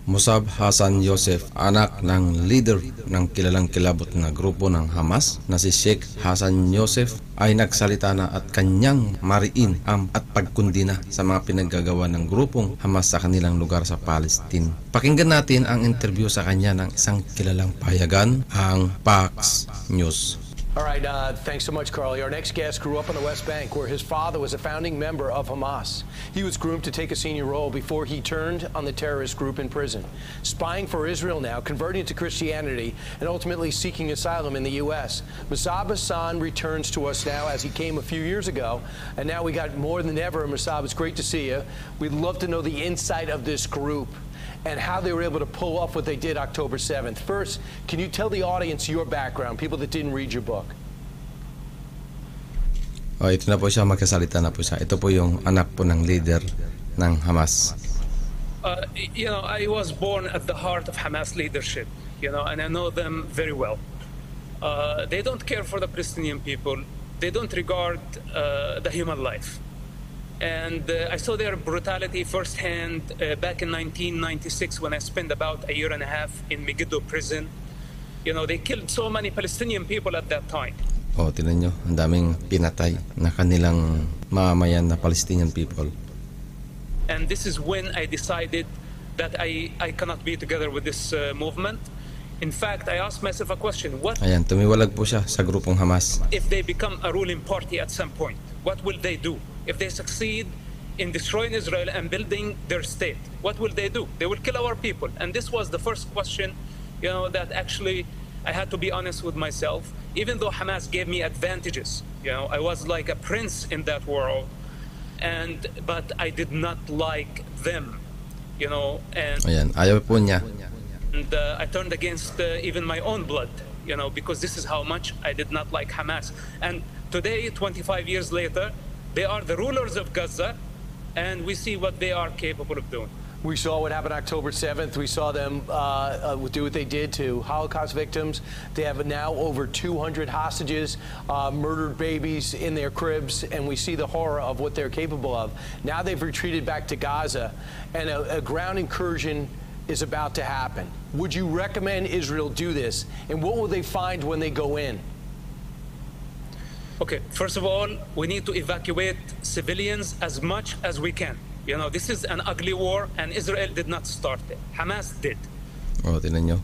Musab Hassan Yosef, anak ng leader ng kilalang kilabot na grupo ng Hamas na si Sheikh Hassan Yosef, ay nagsalita na at kanyang mariin at pagkundina sa mga pinaggagawa ng grupong Hamas sa kanilang lugar sa Palestine. Pakinggan natin ang interview sa kanya ng isang kilalang pahayagan, ang Fox News. All right, thanks so much, Carly. Our next guest grew up on the West Bank, where his father was a founding member of Hamas. He was groomed to take a senior role before he turned on the terrorist group in prison. Spying for Israel now, converting to Christianity, and ultimately seeking asylum in the U.S. Musab Hassan returns to us now, as he came a few years ago, and now we got more than ever. Musab, it's great to see you. We'd love to know the insight of this group and how they were able to pull off what they did October 7th. First, can you tell the audience your background, people that didn't read your book? Ito na po siya, magkasalita na po siya. Ito po yung anak po ng leader ng Hamas. I was born at the heart of Hamas leadership, and I know them very well. They don't care for the Palestinian people. They don't regard the human life. And I saw their brutality firsthand back in 1996 when I spent about a year and a half in Megiddo prison. They killed so many Palestinian people at that time. Tingnan nyo, ang daming pinatay na kanilang mamamayan na Palestinian people. And this is when I decided that I cannot be together with this movement. In fact, I asked myself a question. Ayan, tumiwalag po siya sa grupong Hamas. If they become a ruling party at some point, what will they do? If they succeed in destroying Israel and building their state, what will they do? They will kill our people. And this was the first question, that actually I had to be honest with myself. Even though Hamas gave me advantages, I was like a prince in that world, but I did not like them, and ayan, ayaw po niya. And I turned against even my own blood, because this is how much I did not like Hamas. And today, 25 years later, they are the rulers of Gaza, and we see what they are capable of doing. We saw what happened October 7th. We saw them do what they did to Holocaust victims. They have now over 200 hostages, murdered babies in their cribs, and we see the horror of what they're capable of. Now they've retreated back to Gaza, and a ground incursion is about to happen. Would you recommend Israel do this, and what will they find when they go in? Okay, first of all, we need to evacuate civilians as much as we can. This is an ugly war, and Israel did not start it. Hamas did. Tingnan nyo.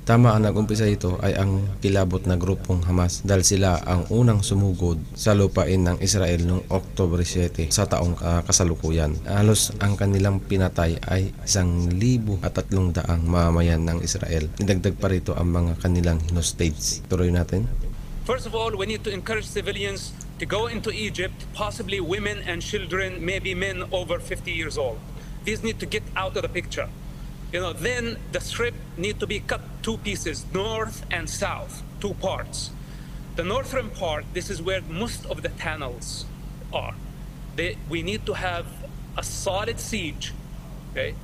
Tama, ang nag-umpisa ito ay ang kilabot na grupong Hamas dahil sila ang unang sumugod sa lupain ng Israel noong October 7 sa taong kasalukuyan. Halos ang kanilang pinatay ay 1,300 mamamayan ng Israel. Idagdag pa rito ang mga kanilang hostage. Tuloy natin. First of all, we need to encourage civilians to go into Egypt, possibly women and children, maybe men over 50 years old. These need to get out of the picture. Then the strip need to be cut two pieces, north and south, two parts. The northern part, this is where most of the tunnels are. We need to have a solid siege, okay,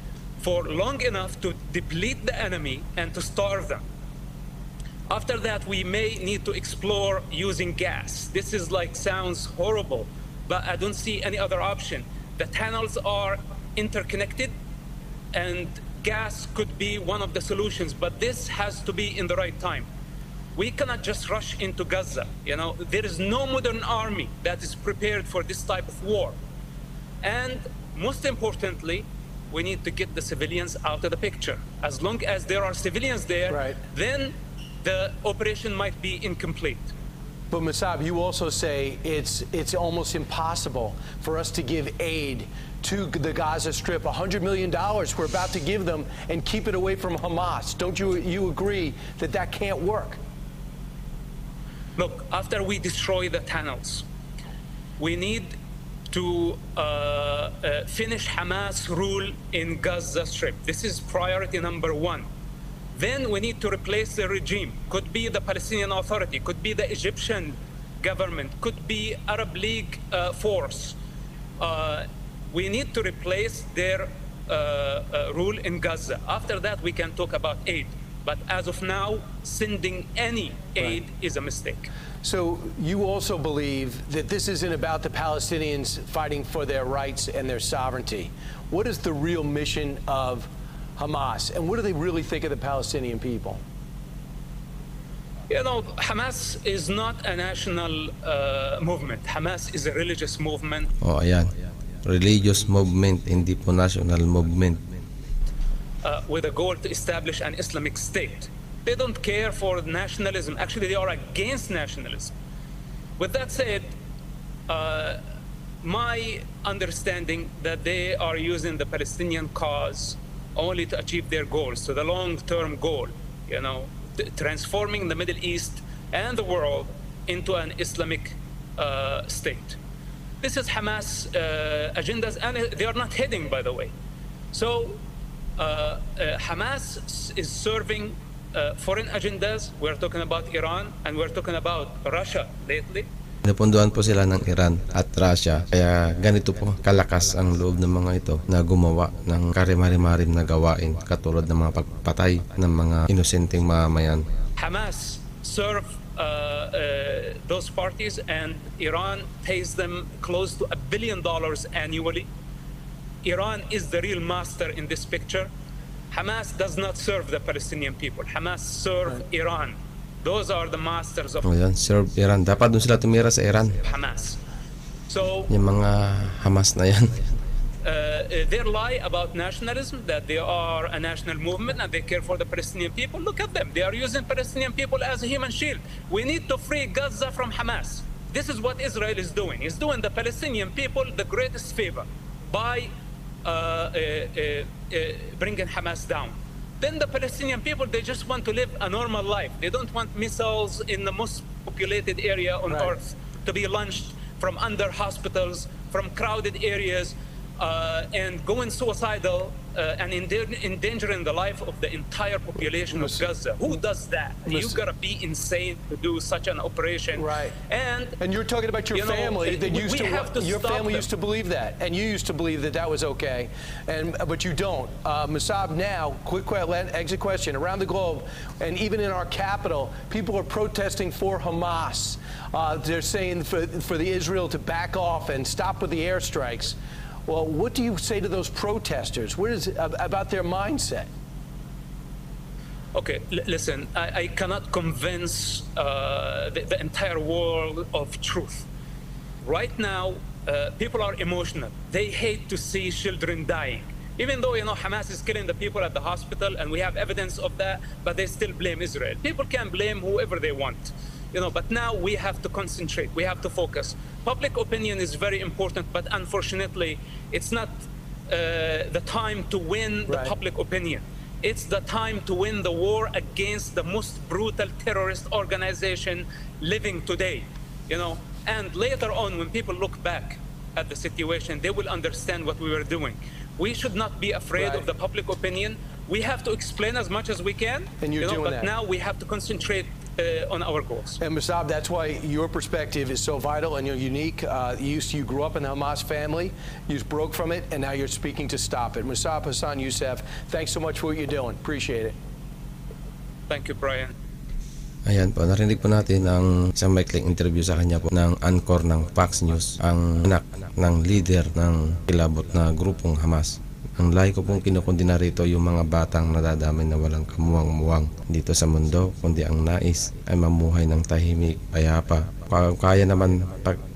for long enough to deplete the enemy and to starve them. After that, we may need to explore using gas. This is sounds horrible, but I don't see any other option. The tunnels are interconnected, and gas could be one of the solutions, but this has to be in the right time. We cannot just rush into Gaza. There is no modern army that is prepared for this type of war. And most importantly, we need to get the civilians out of the picture. As long as there are civilians there, right, then the operation might be incomplete. But Musab, you also say it's almost impossible for us to give aid to the Gaza Strip. $100 million we're about to give them and keep it away from Hamas. Don't you agree that that can't work? Look, after we destroy the tunnels, we need to finish Hamas rule in Gaza Strip. This is priority number one. Then we need to replace the regime. Could be the Palestinian Authority, could be the Egyptian government, could be Arab League force. We need to replace their rule in Gaza. After that, we can talk about aid. But as of now, sending any aid is a mistake. So you also believe that this isn't about the Palestinians fighting for their rights and their sovereignty. What is the real mission of Hamas? And what do they really think of the Palestinian people? You know, Hamas is not a national movement. Hamas is a religious movement. O ayan, religious movement, hindi po national movement. With a goal to establish an Islamic state. They don't care for nationalism. Actually, they are against nationalism. With that said, my understanding that they are using the Palestinian cause only to achieve their goals, so the long-term goal, you know, transforming the Middle East and the world into an Islamic state. This is Hamas agendas, and they are not hidden, by the way. So Hamas is serving foreign agendas. We're talking about Iran, and we're talking about Russia lately. Napunduan po sila ng Iran at Russia, kaya ganito po kalakas ang loob ng mga ito na gumawa ng karimari-marim na gawain katulad ng mga pagpatay ng mga inosenteng mamamayan. Hamas serve those parties, and Iran pays them close to $1 billion annually. Iran is the real master in this picture. Hamas does not serve the Palestinian people. Hamas serve Iran. Those are the masters of serve Iran. Dapat dun sila tumira sa Iran. Hamas. So yung mga Hamas na yan. Their lie about nationalism, that they are a national movement and they care for the Palestinian people, look at them. They are using Palestinian people as a human shield. We need to free Gaza from Hamas. This is what Israel is doing. It's doing the Palestinian people the greatest favor by bringing Hamas down. Then the Palestinian people, they just want to live a normal life. They don't want missiles in the most populated area on earth to be launched from under hospitals, from crowded areas, and going suicidal and endangering the life of the entire population of Gaza. Who does that? You gotta be insane to do such an operation. Right. And you're talking about your family that used your family them. used to believe that, and you used to believe that that was okay, but you don't. Musab, now, exit question. Around the globe, and even in our capital, people are protesting for Hamas. They're saying for the Israel to back off and stop with the airstrikes. Well, what do you say to those protesters? What is it about their mindset? Okay, listen, I cannot convince the entire world of truth. Right now, people are emotional. They hate to see children dying. Even though, you know, Hamas is killing the people at the hospital, and we have evidence of that, but they still blame Israel. People can blame whoever they want. You know, but now we have to concentrate. We have to focus. Public opinion is very important, but unfortunately, it's not the time to win the public opinion. It's the time to win the war against the most brutal terrorist organization living today. You know, and later on, when people look back at the situation, they will understand what we were doing. We should not be afraid of the public opinion. We have to explain as much as we can. And you're doing but that. now we have to concentrate on our goals. And Musab, that's why your perspective is so vital and you're unique. You grew up in the Hamas family, you broke from it, and now you're speaking to stop it. Musab Hassan Youssef, thanks so much for what you're doing. Appreciate it. Thank you, Brian. Ayan po, narinig po natin ang isang maikling interview sa kanya po ng anchor ng Fox News, ang anak ng leader ng Kilabot na grupong Hamas. Ang lahi ko pong kinukundina rito yung mga batang nadadamay na walang kamuwang-muwang dito sa mundo, kundi ang nais ay mamuhay ng tahimik, payapa. Kaya naman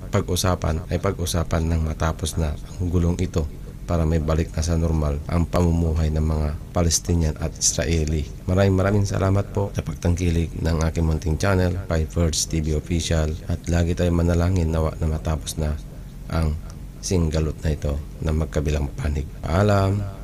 pag-usapan ay pag-usapan ng matapos na ang gulong ito para may balik na sa normal ang pamumuhay ng mga Palestinian at Israeli. Maraming salamat po sa pagtangkilik ng aking munting channel, Pipers TV Official, at lagi tayo manalangin nawa na matapos na ang singgalot na ito na magkabilang panig. Paalam!